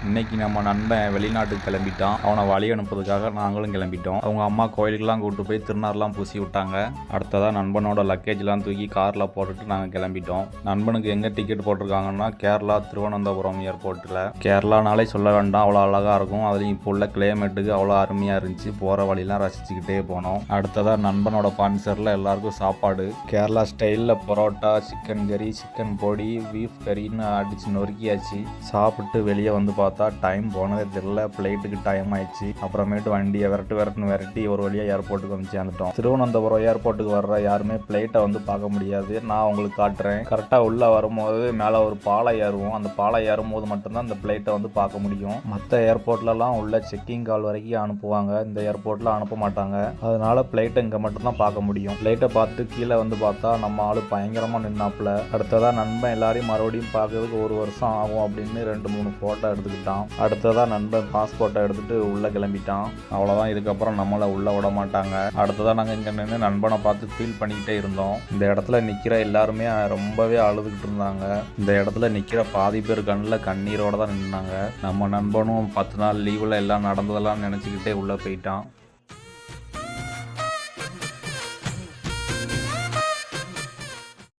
இன்னைக்கு நம்ம நண்பன் வெளிநாட்டுக்கு கிளம்பிட்டான். அவனை வழி அனுப்புறதுக்காக நாங்களும் கிளம்பிட்டோம். அவங்க அம்மா கோயிலுக்கெல்லாம் கூப்பிட்டு போய் திருநார்லாம் பூசி விட்டாங்க. அடுத்ததாக நண்பனோட லக்கேஜ்லாம் தூக்கி காரில் போட்டுட்டு நாங்கள் கிளம்பிட்டோம். நண்பனுக்கு எங்கே டிக்கெட் போட்டிருக்காங்கன்னா கேரளா திருவனந்தபுரம் ஏர்போர்ட்டில். கேரளானாலே சொல்ல வேண்டாம், அவ்வளோ அழகாக இருக்கும். அதுலேயும் இப்போ உள்ள கிளைமேட்டுக்கு அவ்வளோ அருமையாக இருந்துச்சு. போகிற வழியெல்லாம் ரசிச்சுக்கிட்டே போனோம். அடுத்ததாக நண்பனோட பான்சரில் எல்லாருக்கும் சாப்பாடு. கேரளா ஸ்டைலில் பரோட்டா, சிக்கன் கறி, சிக்கன் பொடி, பீஃப் கறின்னு அடித்து நொறுக்கியாச்சு. சாப்பிட்டு வெளியே வந்து பார்த்தா டைம் போனதே தெரியல. ஃப்ளைட்டுக்கு டைம் ஆயிடுச்சு. அப்புறமேட்டு வண்டியை விரட்டி ஒரு வழியாக ஏர்போர்ட்டுக்கு வந்து சேர்ந்துட்டோம். திருவனந்தபுரம் ஏர்போர்ட்டுக்கு வர்ற யாருமே ஃப்ளைட்டை வந்து பார்க்க முடியாது. நான் உங்களுக்கு காட்டுறேன். கரெக்டாக உள்ளே வரும்போது மேலே ஒரு பாலம் ஏறுவோம். அந்த பாலம் ஏறும்போது மட்டும்தான் அந்த ஃப்ளைட்டை வந்து பார்க்க முடியும். மற்ற ஏர்போர்ட்லலாம் உள்ள செக்கிங் கால் வரைக்கும் அனுப்புவாங்க. இந்த ஏர்போர்ட்டில் அனுப்ப மாட்டாங்க. அதனால ஃப்ளைட்டை இங்கே மட்டும்தான் பார்க்க முடியும். ஃப்ளைட்டை பார்த்து கீழே வந்து பார்த்தா நம்ம ஆளு பயங்கரமாக நின்னாப்புல. அடுத்ததாக நண்பன் எல்லாரையும் மறுபடியும் பார்க்கறதுக்கு 1 வருஷம் ஆகும் அப்படின்னு 2-3 ஃபோட்டோ எடுத்துக்கிட்டான். அடுத்ததாக நண்பன் பாஸ்போர்ட்டை எடுத்துகிட்டு உள்ளே கிளம்பிட்டான். அவ்வளோதான், இதுக்கப்புறம் நம்மளை உள்ளே விட மாட்டாங்க. அடுத்ததாக நாங்கள் இங்கே நின்று நண்பனை பார்த்து ஃபீல் பண்ணிக்கிட்டே இருந்தோம். இந்த இடத்துல நிற்கிற எல்லாருமே ரொம்பவே அழுதுகிட்டு இருந்தாங்க. இந்த இடத்துல நிற்கிற பாதி பேர் கண்ணில் கண்ணீரோடு தான் நின்னாங்க. நம்ம நண்பனும் 10 நாள் லீவில் எல்லாம் நடந்ததெல்லாம் நினச்சிக்கிட்டே உள்ளே போயிட்டான்.